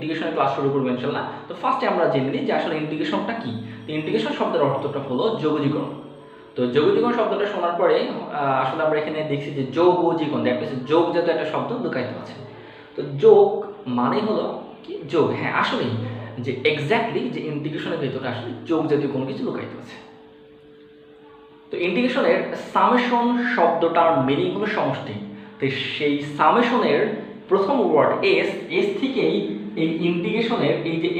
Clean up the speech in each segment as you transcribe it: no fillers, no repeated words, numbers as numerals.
ইন্টিগ্রেশনের ক্লাস শুরু করবো ইনশাআল্লাহ। তো ফার্স্টে আমরা জেনে নিই যে আসলে ইন্টিগ্রেশনটা কি। তো ইন্টিগ্রেশন শব্দের অর্থটা হলো যোগজীকরণ। তো যোগজীকরণ শব্দটা শোনার পরে আসলে আমরা এখানে দেখছি যে যোগ ও জীবন, দ্যাট মিনস যোগ জাতীয় একটা শব্দ লুকায়িত আছে। তো যোগ মানে হলো কি যোগ, হ্যাঁ আসলেই যে এক্স্যাক্টলি যে ইন্টিগ্রেশনের ভেতরে আসলে যোগ জাতীয় কোনো কিছু লুকায়িত আছে। তো ইন্টিগ্রেশনের সামেশন শব্দটার মিনিং হলো সমষ্টি। তো সেই সামেশনের প্রথম ওয়ার্ড এস থেকেই এই ইন্টিগ্রেশনের এই যে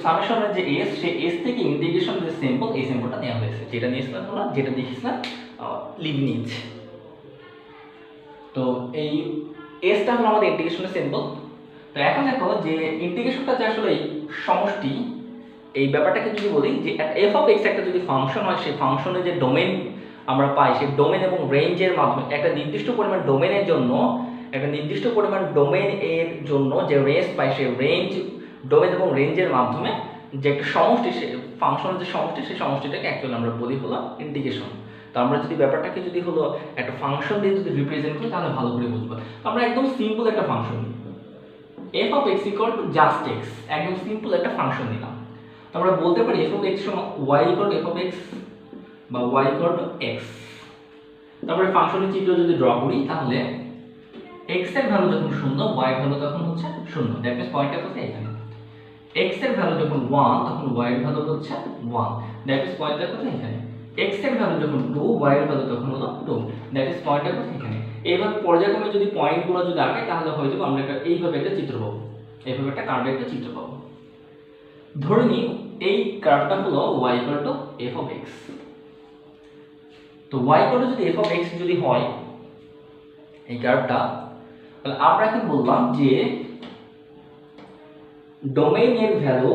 সামেশনের যে সেই এস থেকে ইন্টিগ্রেশন যে সিম্বল, এই সিম্বলটা নেওয়া হয়েছে, যেটা নিয়েছিলাম আমরা, যেটা দেখিয়েছিলাম লিবনিজ। তো এই এসটা হলো আমাদের ইন্টিগ্রেশনের সিম্বল। তো এখন দেখো যে ইন্টিগ্রেশনটা যে আসলে সমষ্টি, এই ব্যাপারটাকে যদি বলি যে এফ অফ এক্স একটা যদি ফাংশন হয়, সেই ফাংশনের যে ডোমেন আমরা পাই, সেই ডোমেন এবং রেঞ্জের মাধ্যমে একটা নির্দিষ্ট পরিমাণ ডোমেনের জন্য, একটা নির্দিষ্ট পরিমাণ ডোমেন এর জন্য যে রেঞ্জ পাই, সেই রেঞ্জ ডোমেন এবং রেঞ্জের মাধ্যমে যে একটা সমষ্টি, সে ফাংশনের যে সমষ্টি, সেই সমষ্টিটাকে অ্যাকচুয়ালি আমরা বলি হলো ইন্টিগ্রেশন। তো আমরা যদি ব্যাপারটাকে যদি হলো একটা ফাংশন দিয়ে যদি রিপ্রেজেন্ট করি তাহলে ভালো করে বুঝবো। তো আমরা একদম সিম্পল একটা ফাংশন নিই, f of x equal to just x, একদম সিম্পল একটা ফাংশন নিলাম। তো আমরা বলতে পারি এফ অফ এক্স সমান y equal to f of x বা ওয়াই ইকুয়াল টু এক্স। তারপরে ফাংশনের চিত্র যদি ড্র করি তাহলে এক্স এর ভ্যালু যখন 0, ওয়াই এর ভ্যালু তখন হচ্ছে 0, দ্যাট মিন্স পয়েন্টটা কোথায় এখানে। এক্স এর ভ্যালু যখন 1 তখন ওয়াই এর ভ্যালু হচ্ছে 1, দ্যাট মিন্স পয়েন্টটা কোথায় এখানে। এক্স এর ভ্যালু যখন 2, ওয়াই এর ভ্যালু তখন হলো 2, দ্যাট মিন্স পয়েন্টটা কোথায় এখানে। এইভাবে পর্যায়ক্রমে যদি পয়েন্টগুলো যদি আঁকাই তাহলে হয়তো আমরা একটা এইভাবে একটা চিত্র পাবো, এইভাবে একটা কার্ভের একটা চিত্র পাবো। ধরে নিই এই কার্ভটা হলো y equal to f of x। তো y ইকুয়াল টু যদি f অফ x যদি হয় এই কার্ভটা, তাহলে আমরা এখন বললাম যে ডোমেইন এর ভ্যালু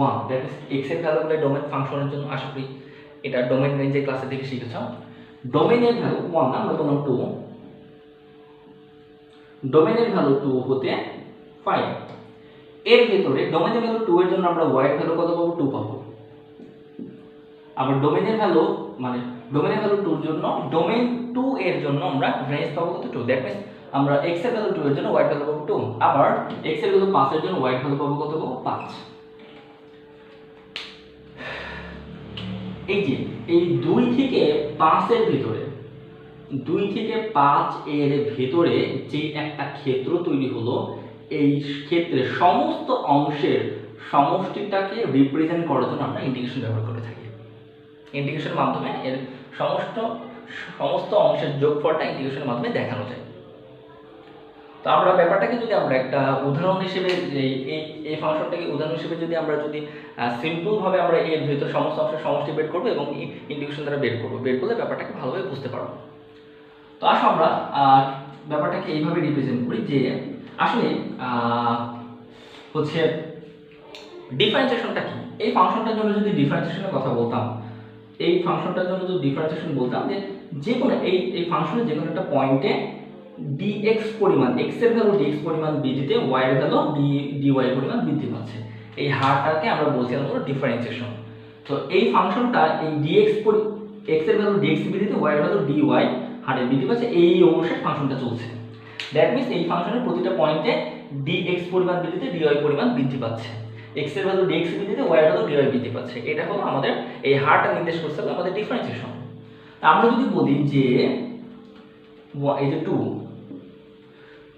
1, দ্যাট ইজ x এর ভ্যালু বলে ডোমেইন ফাংশনের জন্য, আশা করি এটা ডোমেইন রেঞ্জের ক্লাসে থেকে শিখেছো। ডোমেইন এর ভ্যালু 1 না, আমরা বললাম 2, ডোমেইন এর ভ্যালু 2 হতে 5। এর ভিতরে ডোমেইনের ভ্যালু 2 এর জন্য আমরা y এর ভ্যালু কত পাবো, 2 পাবো। আবার ডোমেইনের ভ্যালু মানে ডোমেইনের ভ্যালু 2 এর জন্য, ডোমেইন 2 এর জন্য আমরা রেঞ্জ পাবো কত, 2, দ্যাট মিন্স আমরা x এর ভ্যালু 2 এর জন্য y এর ভ্যালু পাবো 2, আবার x এর ভ্যালু 5 এর জন্য y এর ভ্যালু পাবো কত, পাবো 5। এই যে এই 2 থেকে 5 এর ভিতরে, 2 থেকে 5 এর ভিতরে যে একটা ক্ষেত্র তৈরি হলো, এই ক্ষেত্রে সমস্ত অংশের সমষ্টিটাকে রিপ্রেজেন্ট করার জন্য আমরা ইন্টিগ্রেশন ব্যবহার করে থাকি। ইন্টিগ্রেশনের মাধ্যমে এর সমস্ত অংশের যোগফলটা ইন্টিগ্রেশনের মাধ্যমে দেখানো যায়। তো আমরা ব্যাপারটাকে যদি আমরা একটা উদাহরণ হিসেবে এই ফাংশনটাকে উদাহরণ হিসেবে যদি আমরা যদি সিম্পল ভাবে আমরা এর ভিতর সমস্ত অংশের সমষ্টি বের করবো এবং ইন্টিগ্রেশন দ্বারা বের করলে ব্যাপারটাকে ভালোভাবে বুঝতে পারবো। তো আসো আমরা ব্যাপারটাকে এইভাবে রিপ্রেজেন্ট করি যে আসলে হচ্ছে ডিফারেন্সিয়েশনটা কি। এই ফাংশনটার জন্য যদি ডিফারেন্সিয়েশনের কথা বলতাম, এই ফাংশনটার জন্য যদি ডিফারেন্সিয়েশন বলতাম যে কোনো এই ফাংশনের যে কোনো একটা পয়েন্টে dx পরিমাণ, x এর ভ্যালু dx পরিমাণ বৃদ্ধিতে y এর ভ্যালু dy পরিমাণ বৃদ্ধি পাচ্ছে, এই হারটাকে আমরা বলছিলাম হলো ডিফারেন্সিয়েশন। তো এই ফাংশনটা এই x এর ভ্যালু dx বৃদ্ধিতে y এর ভ্যালু dy হারে বৃদ্ধি পাচ্ছে, এই অনুসারে ফাংশনটা চলছে। দ্যাট মিন্স এই ফাংশনের প্রতিটা পয়েন্টে dx পরিমাণ বৃদ্ধিতে dy পরিমাণ বৃদ্ধি পাচ্ছে, x এর ভ্যালু dx বৃদ্ধিতে y এর ভ্যালু dy বৃদ্ধি পাচ্ছে। এটা হলো আমাদের এই হারটা নির্দেশ করছে আমাদের ডিফারেন্সিয়েশন। আমরা যদি বলি যে এই যে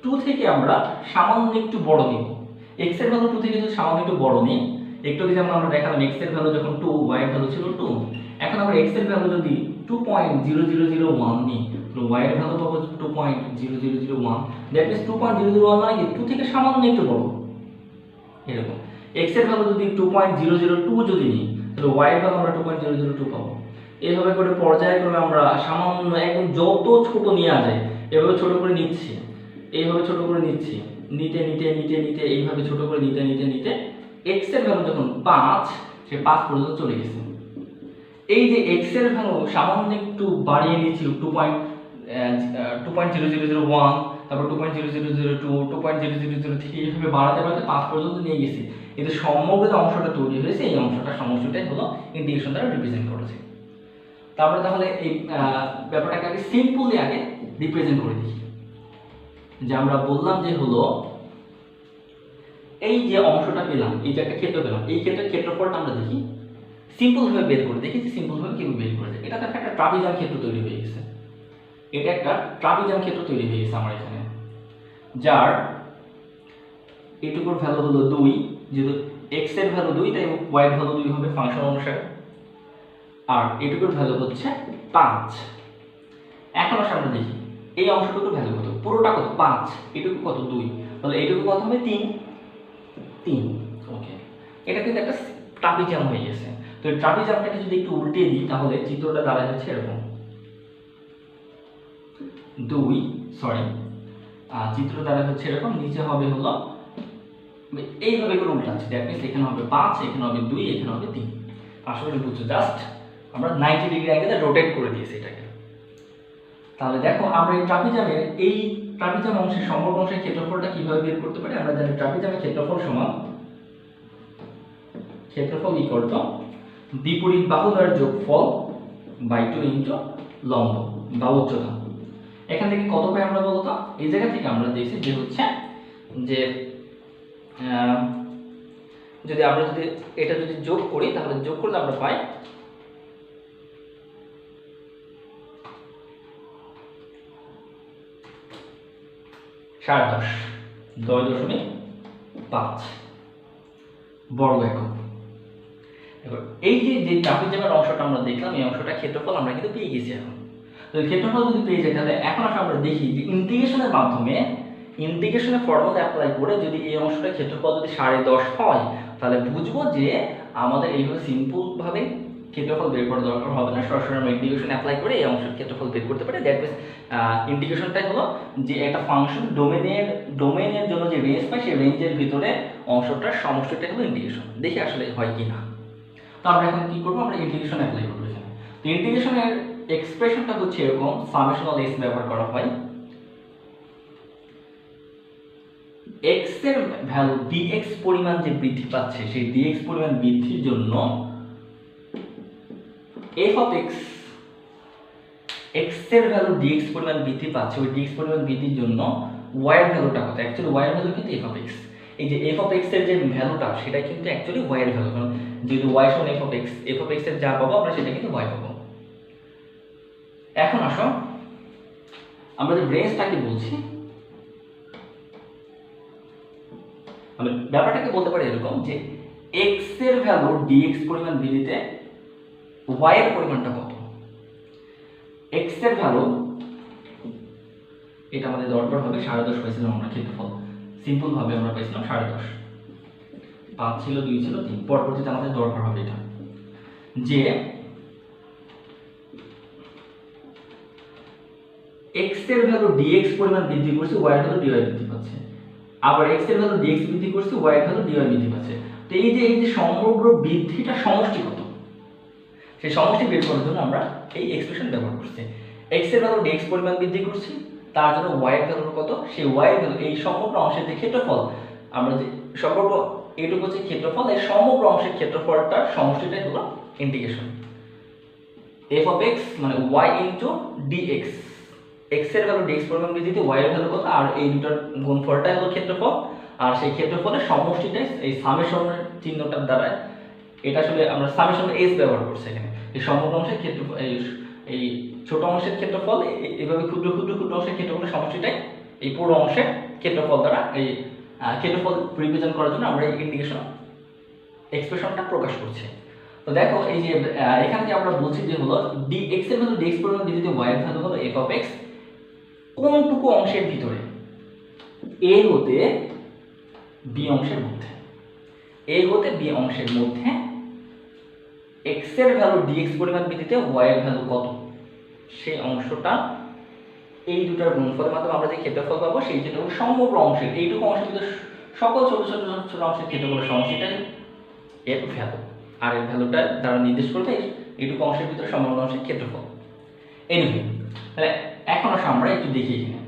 2 থেকে আমরা সামান্য একটু বড় নিব, x এর ভ্যালু 2 থেকে যদি সামান্য একটু বড় নিই, একটু আগে যেমন আমরা দেখালাম x এর ভ্যালু যখন 2, y এর ভ্যালু ছিল 2, এখন আমরা x এর ভ্যালু যদি 2.0001 নিই, তো y এর ভ্যালু পাবো 2.0001, দ্যাট মিন্স 2.001 মানে কি 2 থেকে সামান্য একটু বড় এরকম। x এর ভ্যালু যদি 2.002 যদি নিই, তাহলে y এর ভ্যালু আমরা 2.002 পাবো। এইভাবে করে পর্যায়ক্রমে আমরা সামান্য একদম যত ছোট নেওয়া যায় এভাবে ছোট করে নিচ্ছি, এইভাবে ছোট করে নিচ্ছি, নিতে নিতে নিতে নিতে এইভাবে ছোট করে নিতে নিতে নিতে x এর ভ্যালু যখন 5, সে 5 পর্যন্ত চলে গেছে। এই যে x এর ভ্যালু সামান্য একটু বাড়িয়ে নিচ্ছি 2.0001, তারপর 2.0002, 2.0003 এইভাবে বাড়াতে বাড়াতে 5 পর্যন্ত নিয়ে গেছি। কিন্তু সমগ্র যে অংশটা তৈরি হয়েছে এই অংশটা সমষ্টিটাই হলো ইন্টিগ্রেশন দ্বারা রিপ্রেজেন্ট করেছে। তারপরে তাহলে এই ব্যাপারটাকে আগে সিম্পলি আগে রিপ্রেজেন্ট করে দিই, যে আমরা বললাম যে হলো এই যে অংশটা পেলাম, এই যে একটা ক্ষেত্র পেলাম, এই ক্ষেত্রের ক্ষেত্রফলটা আমরা দেখি সিম্পলভাবে বের করে দেখি যে সিম্পলভাবে কীভাবে বের করে যায়। এটা তো একটা ট্রাপিজাম ক্ষেত্র তৈরি হয়ে গেছে, এটা একটা ট্রাপিজাম ক্ষেত্র তৈরি হয়ে গেছে আমার এখানে, যার এটুকুর ভ্যালু হলো 2, যেহেতু এক্স এর ভ্যালু 2 তাই ওয়াই এর ভ্যালু 2 হবে ফাংশন অনুসারে, আর এটুকুর ভ্যালু হচ্ছে 5। এখন আসলে আমরা দেখি এই অংশটুকুর ভ্যালু কত, পুরোটা কত 5, এটুকু কত 2, তাহলে এটুকু কত হবে 3। ওকে, এটা কিন্তু একটা ট্রাপিজাম হয়ে গেছে। তো এই ট্রাপিজামটাকে যদি একটু উল্টে দিই তাহলে চিত্রটা দাঁড়ায় হচ্ছে এরকম, চিত্র দ্বারা হচ্ছে এরকম, নিচে হবে হলো এইভাবে করে উল্টাচ্ছি, দ্যাট মিন্স এখানে হবে 5, এখানে হবে 2, এখানে হবে 3। আসলে বুঝছো, জাস্ট আমরা 90 ডিগ্রি অ্যাঙ্গেলে রোটেট করে দিয়েছি এটাকে। তাহলে দেখো আমরা এই ট্রাপিজাম অংশের সমগ্র অংশের ক্ষেত্রফলটা কিভাবে বের করতে পারি। আমরা জানি ট্রাপিজামের ক্ষেত্রফল সমান ক্ষেত্রফল ইকুয়াল টু বিপরীত বাহুদ্বয়ের যোগফল বাই 2 ইনটু লম্ব বা উচ্চতা। এখান থেকে কত পাই আমরা বলতো, এই জায়গা থেকে আমরা দেখছি যে হচ্ছে যে যদি আমরা এটা যদি যোগ করি তাহলে যোগ করলে আমরা পাই 10.5 বর্গ একক। এবার এই যে ট্রাপিজামের অংশটা আমরা দেখলাম, এই অংশটা ক্ষেত্রফল আমরা কিন্তু পেয়ে গেছি। এখন তো ক্ষেত্রফল যদি পেয়ে যাই তাহলে এখন আসলে আমরা দেখি যে ইন্টিগ্রেশনের মাধ্যমে, ইন্টিগ্রেশনের ফর্মুলা অ্যাপ্লাই করে যদি এই অংশটা ক্ষেত্রফল যদি 10.5 হয় তাহলে বুঝবো যে আমাদের এইভাবে সিম্পলভাবে ক্ষেত্রফল বের করার দরকার হবে না, সরাসরি আমরা ইন্টিগ্রেশন অ্যাপ্লাই করে এই অংশের ক্ষেত্রফল বের করতে পারি। দ্যাট মিন্স ইন্টিগ্রেশনটাই হলো যে একটা ফাংশন ডোমেনের জন্য যে রেঞ্জ পাই সেই রেঞ্জের ভিতরে অংশটার সমষ্টিটাই হলো ইন্টিগ্রেশন। দেখি আসলে হয় কি না। তো আমরা এখন কি করবো, আমরা ইন্টিগ্রেশন অ্যাপ্লাই করবো এখানে। তো ইন্টিগ্রেশনের এক্সপ্রেশনটা হচ্ছে এরকম, সামেশন অফ এক্স ব্যবহার করা হয়, x এর ভ্যালু dx পরিমাণ যে বৃদ্ধি পাচ্ছে সেই dx পরিমাণ বৃদ্ধির জন্য f of x, x এর ভ্যালু dx পরিমাণ বৃদ্ধি পাচ্ছে, ওই dx পরিমাণ বৃদ্ধির জন্য y এর ভ্যালুটা কত, অ্যাকচুয়ালি y এর ভ্যালু কিন্তু f of x। এই যে f of x এর যে ভ্যালুটা সেটা কিন্তু অ্যাকচুয়ালি y এর ভ্যালু, কারণ যেহেতু y সমান f of x এর যা পাবো আমরা সেটা কিন্তু y পাবো। এখন আসো আমরা যে রেঞ্জটাকে বলছি, আমরা ব্যাপারটাকে বলতে পারি এরকম যে x এর ভ্যালু dx পরিমাণ বৃদ্ধিতে y এর পরিমাণটা কত। x এর ভ্যালু, এটা আমাদের দরকার হবে 10.5 পাইছিলাম আমরা ক্ষেত্রফল, সিম্পল ভাবে আমরা পাইছিলাম 10.5, 5 ছিল 2 ছিল 3, পরবর্তীতে আমাদের দরকার হবে এটা যে x এর ভ্যালু dx পরিমাণ বৃদ্ধি করছে, y এর ভ্যালু dy বৃদ্ধি পাচ্ছে, আবার x এর ভ্যালু dx বৃদ্ধি করছে, y এর ভ্যালু dy বৃদ্ধি পাচ্ছে। তো এই যে সমগ্র বৃদ্ধিটা সমষ্টি কত, সেই সমষ্টি বের করার জন্য আমরা এই এক্সপ্রেশন ব্যবহার করছি। x এর ভ্যালু dx পরিমাণ বৃদ্ধি করছি, তার জন্য y এর ভ্যালু কত, সেই y এর ভ্যালু এই সমগ্র অংশের যে ক্ষেত্রফল, আমরা যে সমগ্র এইটুকু হচ্ছে ক্ষেত্রফল, এই সমগ্র অংশের ক্ষেত্রফলটার সমষ্টিটাই হলো ইন্টিগ্রেশন f of x মানে y ইনটু dx। x এর ভ্যালু dx পরিমাণ বৃদ্ধিতে y এর ভ্যালু কত, আর এই দুটোর গুণফলটাই হলো ক্ষেত্রফল, আর সেই ক্ষেত্রফলের সমষ্টিটাই এই সামেশনের চিহ্নটার দ্বারা, এটা আসলে আমরা সামেশন s ব্যবহার করছি এখানে। এই সমগ্র অংশের ক্ষেত্রফল, এই ছোট অংশের ক্ষেত্রফল, এইভাবে ক্ষুদ্র ক্ষুদ্র ক্ষুদ্র অংশের ক্ষেত্রফলের সমষ্টিটাই এই পুরো অংশের ক্ষেত্রফল দ্বারা, এই ক্ষেত্রফল রিপ্রেজেন্ট করার জন্য আমরা এই ইন্টিগ্রেশন এক্সপ্রেশনটা প্রকাশ করছি। তো দেখো এই যে এখানে যে আমরা বলছি যে হলো dx এর ভ্যালু dx পরিমাণ বৃদ্ধিতে y এর ভ্যালু হলো f of x কোনটুকু অংশের ভিতরে, a হতে b অংশের মধ্যে, a হতে b অংশের মধ্যে x এর ভ্যালু dx পরিমাণ বৃদ্ধিতে y এর ভ্যালু কত, সেই অংশটা এই দুটার গুণফলের মাধ্যমে আমরা যে ক্ষেত্রফল পাবো সেই ক্ষেত্রফল সমগ্র অংশের, এইটুকু অংশের ভিতরে সকল ছোট ছোট ছোট অংশের ক্ষেত্রফলের সমষ্টিটাই এর ভ্যালু, আর এর ভ্যালুটা দ্বারা নির্দেশ করবে এইটুকু অংশের ভিতরে সমগ্র অংশের ক্ষেত্রফল। এনিওয়ে, তাহলে এখন আসলে আমরা একটু দেখি এখানে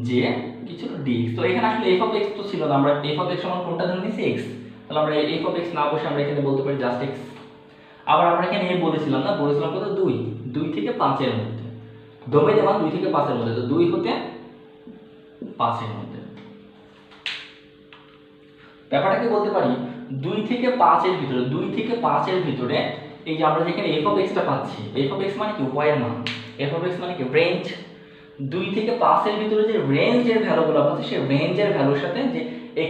যে কি ছিল dx। তো এখানে আসলে f of x তো ছিল না, আমরা f of x সমান কোনটা ধরে নিয়েছি x, তাহলে আমরা f of x না বসে আমরা এখানে বলতে পারি জাস্ট x। আবার আমরা এখানে a বলেছিলাম না, বলেছিলাম কত 2 থেকে 5 এর মধ্যে, ডোমেইনের মান 2 থেকে 5 এর মধ্যে, তো 2 হতে 5 এর মধ্যে। ব্যাপারটাকে বলতে পারি 2 থেকে 5 এর ভিতরে, 2 থেকে 5 এর ভিতরে এই যে আমরা যেখানে f of x টা পাচ্ছি, f of x মানে কি y এর মান, f of x মানে কি রেঞ্জ, 2 থেকে 5 এর ভিতরে যে রেঞ্জের ভ্যালুগুলো পাচ্ছি সেই রেঞ্জের ভ্যালুর সাথে যে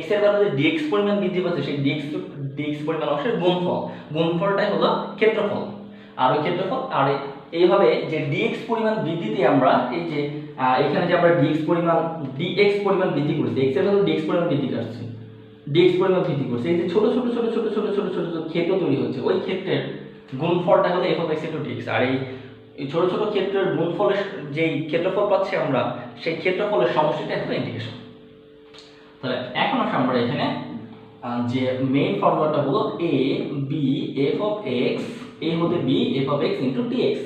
x এর ভ্যালু যে dx পরিমাণ বৃদ্ধি পাচ্ছে সেই dx পরিমাণ অংশের গুণফলটাই হলো ক্ষেত্রফল। আর ওই ক্ষেত্রফল আর এইভাবে যে dx পরিমাণ বৃদ্ধিতে আমরা এই যে এখানে যে আমরা dx পরিমাণ বৃদ্ধি করছি, x এর ভ্যালু dx পরিমাণ বৃদ্ধি করছি, dx পরিমাণ বৃদ্ধি করছে, এই যে ছোট ছোট ছোট ছোট ছোট ছোট ছোট ছোট ক্ষেত্র তৈরি হচ্ছে, ওই ক্ষেত্রের গুণফলটা হলো f of x into dx। আর এই ছোট ছোট ক্ষেত্রের গুণফলের যেই ক্ষেত্রফল পাচ্ছি আমরা সেই ক্ষেত্রফলের সমষ্টিটা হলো ইন্টিগ্রেশন। তাহলে এখন আসলে আমরা এখানে যে মেইন ফর্মুলাটা হলো a b f of x, a হতে b f of x into dx।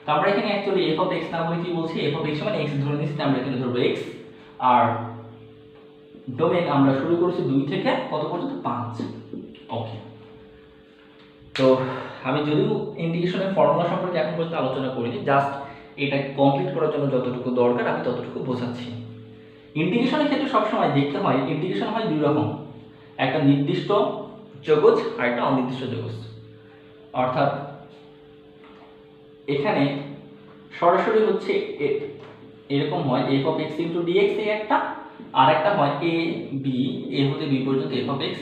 তো আমরা এখানে অ্যাকচুয়ালি f of x না বলে কি বলছি, f of x মানে x ধরে নিচ্ছি, আমরা এখানে ধরবো x। আর ডোমেন আমরা শুরু করেছি 2 থেকে কত পর্যন্ত 5। ওকে, তো আমি যদিও ইন্টিগ্রেশনের ফর্মুলা সম্পর্কে এখন পর্যন্ত আলোচনা করিনি, জাস্ট এটা কমপ্লিট করার জন্য যতটুকু দরকার আমি ততটুকু বোঝাচ্ছি। ইন্টিগ্রেশনের ক্ষেত্রে সবসময় দেখতে হয় ইন্টিগ্রেশন হয় দুই রকম, একটা নির্দিষ্ট যোগজ আর একটা অনির্দিষ্ট যোগজ। অর্থাৎ এখানে সরাসরি হচ্ছে এরকম হয় f of x into dx এই একটা, আর একটা হয় a b, a হতে b পর্যন্ত f of x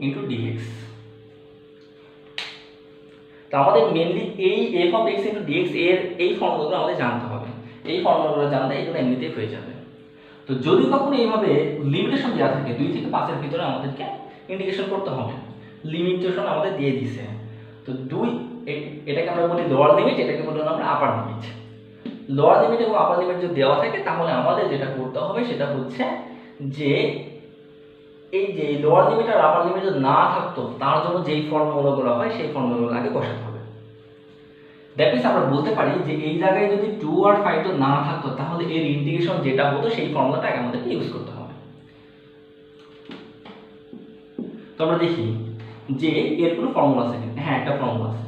into dx। তো আমাদের মেইনলি এই f of x into dx এর এই ফর্মুলাগুলো আমাদের জানতে হবে, এই ফর্মুলাগুলো জানলে এগুলো এমনিতেই হয়ে যাবে। তো যদি কখনো এইভাবে লিমিটেশন দেওয়া থাকে 2 থেকে 5 এর ভিতরে আমাদেরকে ইন্টিগ্রেশন করতে হবে, লিমিটেশন আমাদের দিয়ে দিছে। তো এটাকে আমরা বলি লোয়ার লিমিট, এটাকে বলি আমরা আপার লিমিট। লোয়ার লিমিট এবং আপার লিমিট যদি দেওয়া থাকে তাহলে আমাদের যেটা করতে হবে সেটা হচ্ছে যে এই যে লোয়ার লিমিট আর আপার লিমিট যদি না থাকতো তার জন্য যেই ফর্মুলাগুলো হয় সেই ফর্মুলাগুলো আগে বসাতে হবে। দ্যাট মিনস আমরা বলতে পারি যে এই জায়গায় যদি 2 আর 5 তো না থাকতো তাহলে এর ইন্টিগ্রেশন যেটা হতো সেই ফর্মুলাটা আগে আমাদেরকে ইউজ করতে হবে। তো আমরা দেখি যে এর কোনো ফর্মুলা আছে কিনা। হ্যাঁ, একটা ফর্মুলা আছে,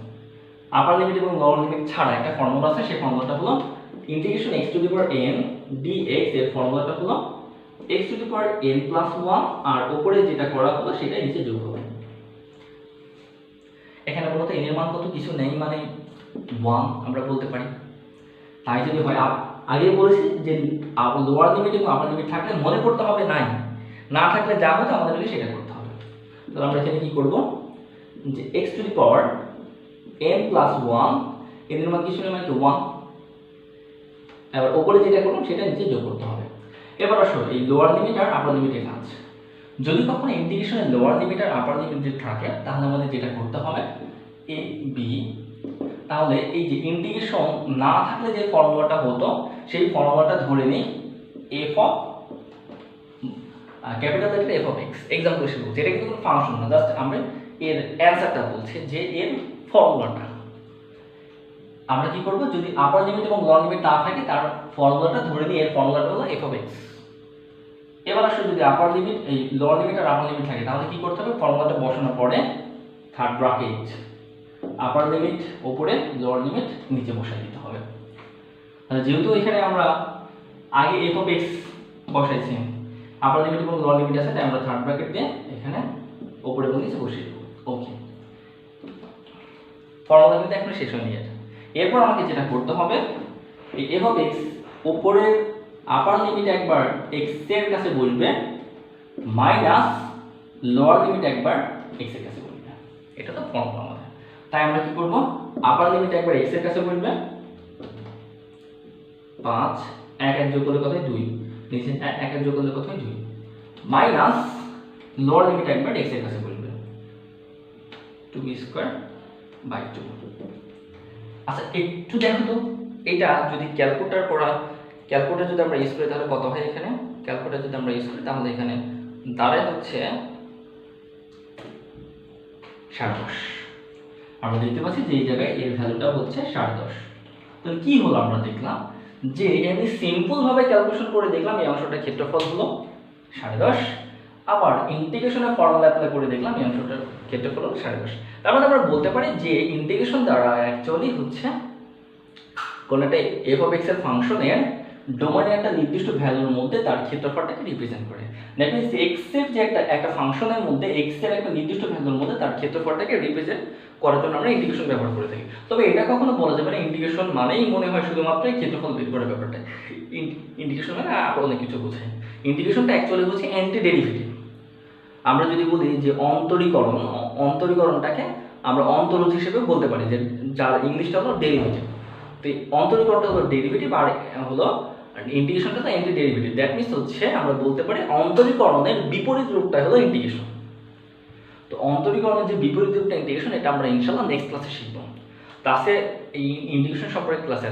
আপার লিমিট এবং লোয়ার লিমিট ছাড়া একটা ফর্মুলা আছে, সেই ফর্মুলাটা হলো integration x to the power n dx। এর ফর্মুলাটা হলো x to the power n plus 1, আর উপরে যেটা করা হলো সেটা নিচে যোগ হবে। এখানে বলতে n এর মান কত কিছু নেই, মানে 1 আমরা বলতে পারি। তাই যদি হয় আগে বলেছি যে লোয়ার লিমিট এবং আপার লিমিট থাকলে মনে করতে হবে নাই, না থাকলে যা হতো আমাদেরকে সেটা করতে হবে। তো আমরা এখানে কি করব যে x to the power n plus 1, n এর মান কিছু নেই মানে 1, এবার উপরে যেটা করলাম সেটা নিচে যোগ করতে হবে। এবার আসো এই লোয়ার লিমিট আর আপার লিমিটের কাজ। যদি কখনো ইন্টিগ্রেশনে লোয়ার লিমিট আর আপার লিমিট যদি থাকে তাহলে আমাদের যেটা করতে হবে a b, তাহলে এই যে ইন্টিগ্রেশন না থাকলে যে ফর্মুলাটা হতো সেই ফর্মুলাটা ধরে নিই f of capital letter f of x। Example হিসেবে বলছি, এটা কিন্তু কোনো ফাংশন না, জাস্ট আমরা এর অ্যানসারটা বলছি যে এর ফর্মুলাটা। আমরা কি করব, যদি আপার লিমিট এবং লোয়ার লিমিট না থাকে তার ফর্মুলাটা ধরে নিই এর ফর্মুলাটা হলো f of x। এবার আসলে যদি আপার লিমিট এই লোয়ার লিমিট আর আপার লিমিট থাকে তাহলে কি করতে হবে, ফর্মুলাটা বসানোর পরে থার্ড ব্র্যাকেট আপার লিমিট উপরে লোয়ার লিমিট নিচে বসাই দিতে হবে। যেহেতু এখানে আমরা আগে f of x বসাইছি, আপার লিমিট এবং লোয়ার লিমিট আছে, তাই আমরা থার্ড ব্র্যাকেট দিয়ে এখানে উপরে এবং নিচে বসিয়ে দেব। ওকে, ফর্মুলা কিন্তু এখন শেষ হয়নি। এরপর আমাকে যেটা করতে হবে এই f of x উপরের আপার লিমিট একবার x এর কাছে বসবে মাইনাস লোয়ার লিমিট একবার x এর কাছে বসবে, এটা তো ফর্মুলা আমাদের। তাই আমরা কি করব, আপার লিমিট একবার x এর কাছে বসবে 5, 1 যোগ করলে কত হয় 2, নিচে 1 যোগ করলে কত হয় 2, মাইনাস লোয়ার লিমিট একবার x এর কাছে বসবে 2b²/2। আচ্ছা একটু দেখো তো, এটা যদি ক্যালকুলেটর যদি আমরা ইউজ করি তাহলে কত হয়, এখানে ক্যালকুলেটর যদি আমরা ইউজ করি তাহলে এখানে দাঁড়ায় হচ্ছে 10.5। আমরা দেখতে পাচ্ছি যে এই জায়গায় এর ভ্যালুটা হচ্ছে 10.5। তাহলে কি হলো, আমরা দেখলাম যে আমি সিম্পল ভাবে ক্যালকুলেশন করে দেখলাম এই অংশটার ক্ষেত্রফল হলো 10.5, আবার ইন্টিগ্রেশনের ফর্মুলা অ্যাপ্লাই করে দেখলাম এই অংশটার ক্ষেত্রফল হলো 10.5। তার মানে আমরা বলতে পারি যে ইন্টিগ্রেশন দ্বারা অ্যাকচুয়ালি হচ্ছে কোন একটা f of x এর ফাংশনের ডোমেনের একটা নির্দিষ্ট ভ্যালুর মধ্যে তার ক্ষেত্রফলটাকে রিপ্রেজেন্ট করে। দ্যাট মিনস এক্স এর যে একটা ফাংশনের মধ্যে এক্স এর একটা নির্দিষ্ট ভ্যালুর মধ্যে তার ক্ষেত্রফলটাকে রিপ্রেজেন্ট করার জন্য আমরা ইন্টিগ্রেশন ব্যবহার করে থাকি। তবে এটা কখনো বলা যাবে না ইন্টিগ্রেশন মানেই মনে হয় শুধুমাত্র ক্ষেত্রফল বের করার ব্যাপারটা। ইন্টিগ্রেশন মানে আরো অনেক কিছু বোঝায়। ইন্টিগ্রেশনটা অ্যাকচুয়ালি হচ্ছে অ্যান্টি ডেরিভেটিভ। আমরা যদি বলি যে অন্তরীকরণটাকে আমরা অন্তরজ হিসেবে বলতে পারি, যে যার ইংলিশটা হলো ডেরিভেটিভ। তো এই অন্তরীকরণটা হলো ডেরিভেটিভ আর হলো ইন্টিগ্রেশনটা তো অ্যান্টি ডেরিভেটিভ। দ্যাট মিনস হচ্ছে আমরা বলতে পারি অন্তরীকরণের বিপরীত রূপটা হলো ইন্টিগ্রেশন। তো অন্তরীকরণের যে বিপরীত রূপটা ইন্টিগ্রেশন, এটা আমরা ইনশাআল্লাহ নেক্সট ক্লাসে শিখব। ক্লাসে এই ইন্টিগ্রেশন সম্পর্কে ক্লাসে